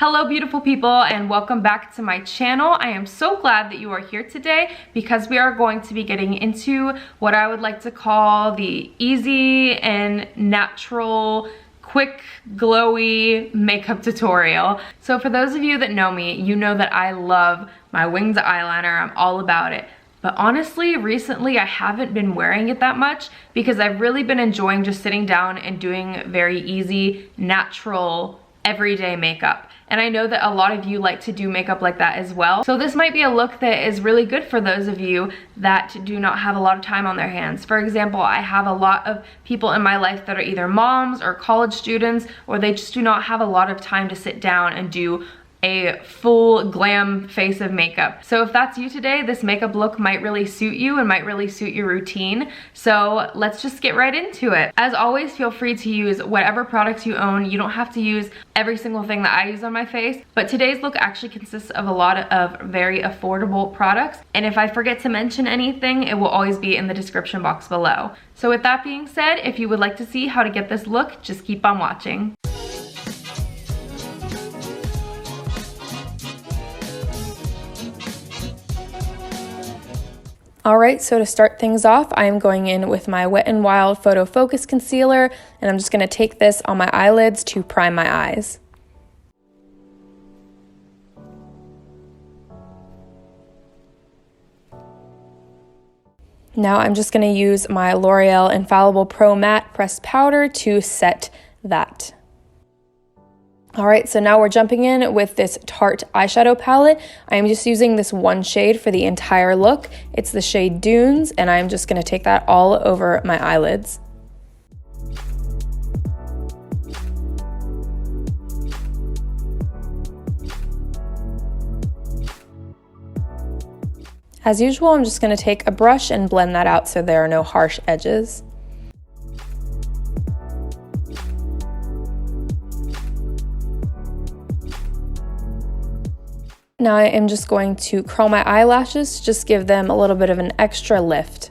Hello beautiful people and welcome back to my channel. I am so glad that you are here today because we are going to be getting into what I would like to call the easy and natural quick glowy makeup tutorial. So for those of you that know me, you know that I love my winged eyeliner. I'm all about it. But honestly, recently I haven't been wearing it that much because I've really been enjoying just sitting down and doing very easy, natural, everyday makeup. And I know that a lot of you like to do makeup like that as well. So this might be a look that is really good for those of you that do not have a lot of time on their hands. For example, I have a lot of people in my life that are either moms or college students, or they just do not have a lot of time to sit down and do a full glam face of makeup. So if that's you today, this makeup look might really suit you and might really suit your routine. So let's just get right into it. As always, feel free to use whatever products you own. You don't have to use every single thing that I use on my face, but today's look actually consists of a lot of very affordable products. And if I forget to mention anything, it will always be in the description box below. So with that being said, if you would like to see how to get this look, just keep on watching. Alright, so to start things off, I am going in with my Wet n Wild Photo Focus Concealer, and I'm just going to take this on my eyelids to prime my eyes. Now I'm just going to use my L'Oreal Infallible Pro Matte Pressed Powder to set that. Alright, so now we're jumping in with this Tarte eyeshadow palette. I am just using this one shade for the entire look. It's the shade Dunes, and I'm just going to take that all over my eyelids. As usual, I'm just going to take a brush and blend that out so there are no harsh edges. Now I am just going to curl my eyelashes to just give them a little bit of an extra lift.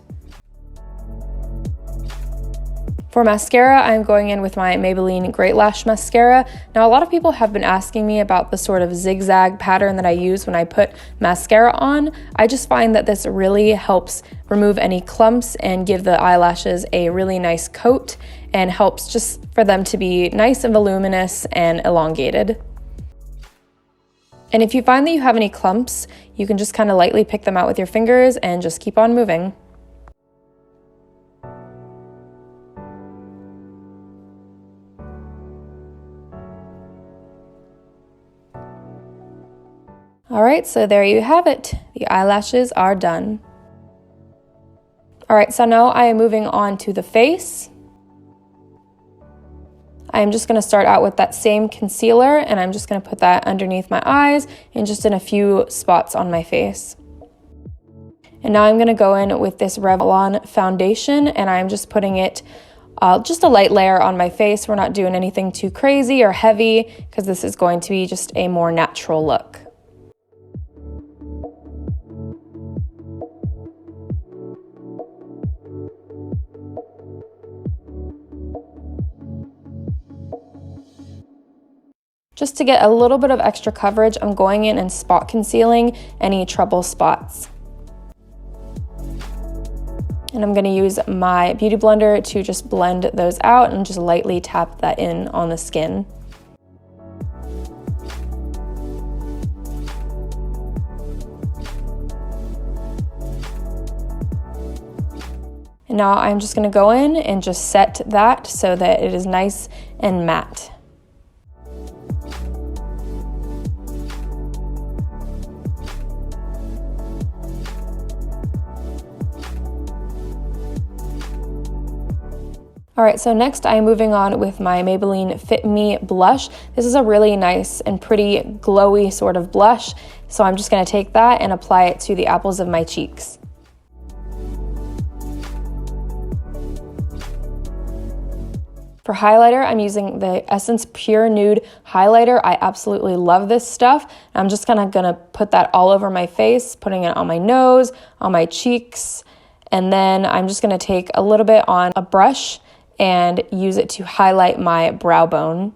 For mascara, I'm going in with my Maybelline Great Lash Mascara. Now a lot of people have been asking me about the sort of zigzag pattern that I use when I put mascara on. I just find that this really helps remove any clumps and give the eyelashes a really nice coat, and helps just for them to be nice and voluminous and elongated. And if you find that you have any clumps, you can just kind of lightly pick them out with your fingers and just keep on moving. Alright, so there you have it. The eyelashes are done. Alright, so now I am moving on to the face. I'm just going to start out with that same concealer, and I'm just going to put that underneath my eyes and just in a few spots on my face. And now I'm going to go in with this Revlon foundation, and I'm just putting it just a light layer on my face. We're not doing anything too crazy or heavy because this is going to be just a more natural look. Just to get a little bit of extra coverage, I'm going in and spot concealing any trouble spots. And I'm going to use my beauty blender to just blend those out and just lightly tap that in on the skin. And now I'm just going to go in and just set that so that it is nice and matte. Alright, so next I'm moving on with my Maybelline Fit Me blush. This is a really nice and pretty glowy sort of blush, so I'm just going to take that and apply it to the apples of my cheeks. For highlighter, I'm using the Essence Pure Nude highlighter. I absolutely love this stuff. I'm just gonna put that all over my face, putting it on my nose, on my cheeks, and then I'm just gonna take a little bit on a brush and use it to highlight my brow bone.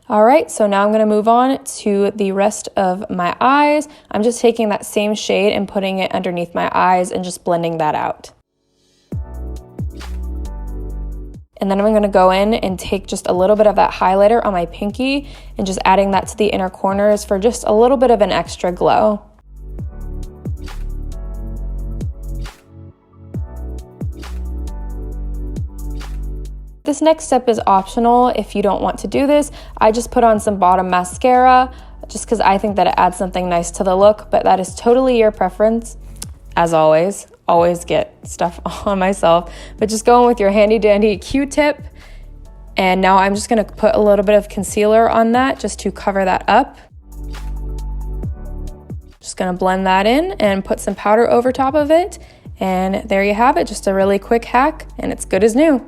All right, so now I'm gonna move on to the rest of my eyes. I'm just taking that same shade and putting it underneath my eyes and just blending that out. And then I'm gonna go in and take just a little bit of that highlighter on my pinky and just adding that to the inner corners for just a little bit of an extra glow. This next step is optional if you don't want to do this. I just put on some bottom mascara just because I think that it adds something nice to the look, but that is totally your preference. As always get stuff on myself, but just go in with your handy dandy Q-tip. And now I'm just gonna put a little bit of concealer on that just to cover that up. Just gonna blend that in and put some powder over top of it. And there you have it, just a really quick hack, and it's good as new.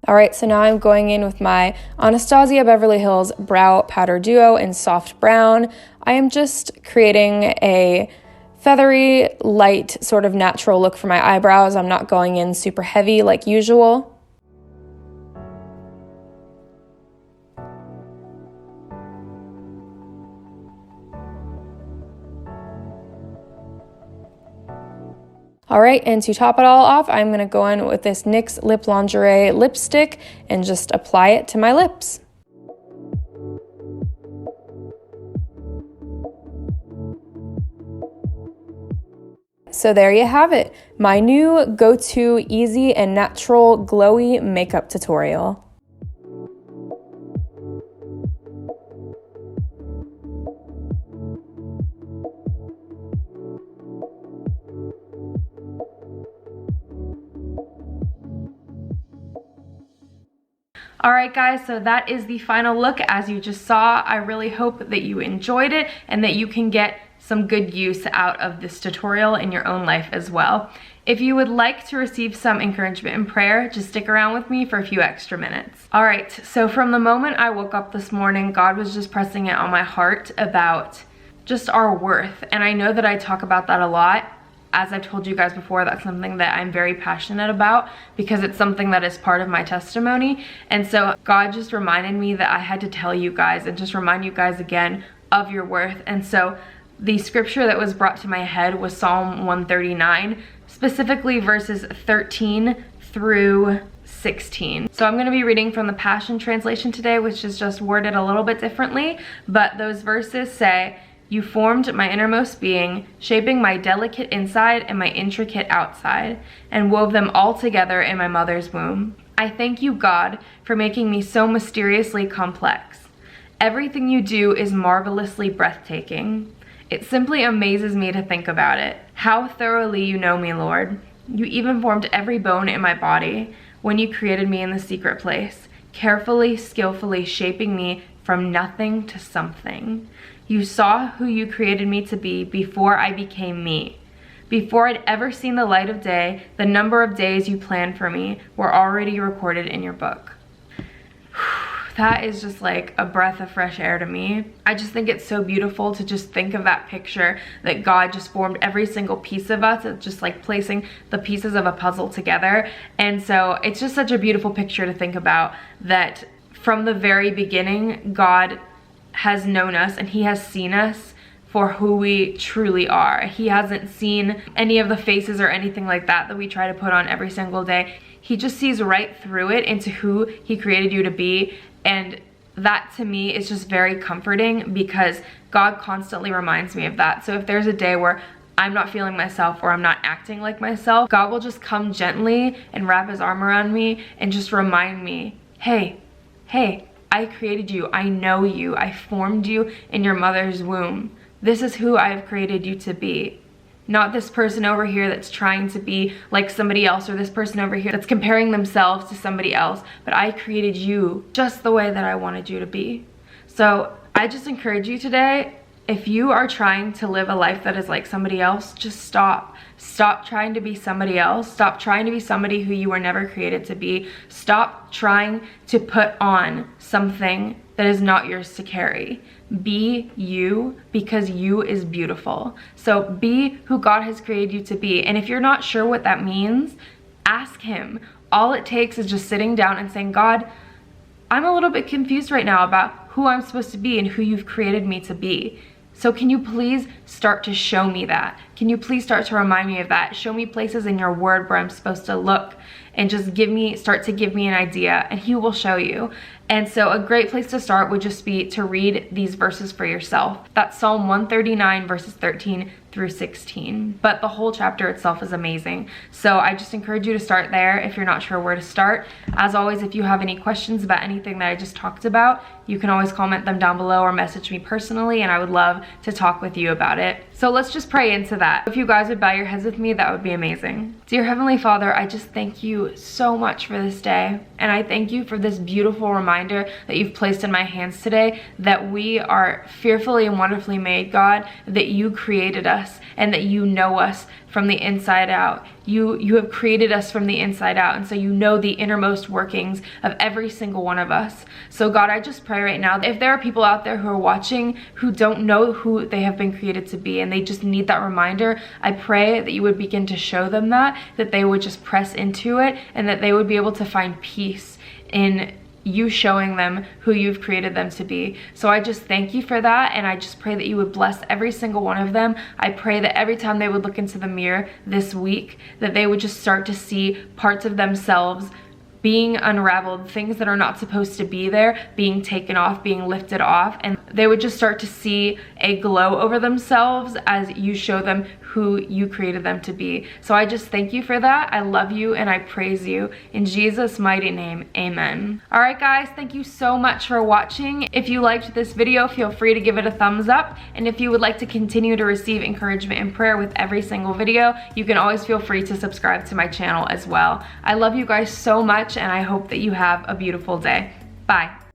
All right, so now I'm going in with my Anastasia Beverly Hills Brow Powder Duo in Soft Brown. I am just creating a feathery, light, sort of natural look for my eyebrows. I'm not going in super heavy like usual. All right, and to top it all off, I'm gonna go in with this NYX Lip Lingerie lipstick and just apply it to my lips. So there you have it, my new go-to easy and natural glowy makeup tutorial. All right, guys, so that is the final look. As you just saw, I really hope that you enjoyed it and that you can get some good use out of this tutorial in your own life as well. If you would like to receive some encouragement and prayer, just stick around with me for a few extra minutes. All right, so from the moment I woke up this morning, God was just pressing it on my heart about just our worth. And I know that I talk about that a lot. As I've told you guys before, that's something that I'm very passionate about because it's something that is part of my testimony. And so God just reminded me that I had to tell you guys and just remind you guys again of your worth. And so the scripture that was brought to my head was Psalm 139, specifically verses 13 through 16. So I'm going to be reading from the Passion Translation today, which is just worded a little bit differently, but those verses say, "You formed my innermost being, shaping my delicate inside and my intricate outside, and wove them all together in my mother's womb. I thank you, God, for making me so mysteriously complex. Everything you do is marvelously breathtaking. It simply amazes me to think about it. How thoroughly you know me, Lord. You even formed every bone in my body when you created me in the secret place, carefully, skillfully shaping me from nothing to something. You saw who you created me to be before I became me. Before I'd ever seen the light of day, the number of days you planned for me were already recorded in your book." That is just like a breath of fresh air to me. I just think it's so beautiful to just think of that picture that God just formed every single piece of us. It's just like placing the pieces of a puzzle together. And so it's just such a beautiful picture to think about that from the very beginning, God has known us and he has seen us for who we truly are. He hasn't seen any of the faces or anything like that we try to put on every single day. He just sees right through it into who he created you to be. And that to me is just very comforting because God constantly reminds me of that. So if there's a day where I'm not feeling myself or I'm not acting like myself, God will just come gently and wrap his arm around me and just remind me, hey, I created you, I know you, I formed you in your mother's womb. This is who I have created you to be. Not this person over here that's trying to be like somebody else, or this person over here that's comparing themselves to somebody else, but I created you just the way that I wanted you to be. So I just encourage you today, if you are trying to live a life that is like somebody else, just stop. Stop trying to be somebody else. Stop trying to be somebody who you were never created to be. Stop trying to put on something that is not yours to carry. Be you, because you is beautiful. So be who God has created you to be. And if you're not sure what that means, ask him. All it takes is just sitting down and saying, God, I'm a little bit confused right now about who I'm supposed to be and who you've created me to be. So can you please start to show me that? Can you please start to remind me of that? Show me places in your word where I'm supposed to look, and just start to give me an idea, and he will show you. And so a great place to start would just be to read these verses for yourself. That's Psalm 139 verses 13 through 16. But the whole chapter itself is amazing. So I just encourage you to start there if you're not sure where to start. As always, if you have any questions about anything that I just talked about, you can always comment them down below or message me personally, and I would love to talk with you about it. So let's just pray into that. If you guys would bow your heads with me, that would be amazing. Dear Heavenly Father, I just thank you so much for this day. And I thank you for this beautiful reminder that you've placed in my hands today, that we are fearfully and wonderfully made, God, that you created us and that you know us from the inside out. You have created us from the inside out, and so you know the innermost workings of every single one of us. So God, I just pray right now that if there are people out there who are watching who don't know who they have been created to be and they just need that reminder, I pray that you would begin to show them that they would just press into it, and that they would be able to find peace in you showing them who you've created them to be. So I just thank you for that, and I just pray that you would bless every single one of them. I pray that every time they would look into the mirror this week, that they would just start to see parts of themselves being unraveled, things that are not supposed to be there being taken off, being lifted off, and they would just start to see a glow over themselves as you show them who you created them to be. So I just thank you for that. I love you and I praise you. In Jesus' mighty name, amen. All right, guys, thank you so much for watching. If you liked this video, feel free to give it a thumbs up. And if you would like to continue to receive encouragement and prayer with every single video, you can always feel free to subscribe to my channel as well. I love you guys so much, and I hope that you have a beautiful day. Bye.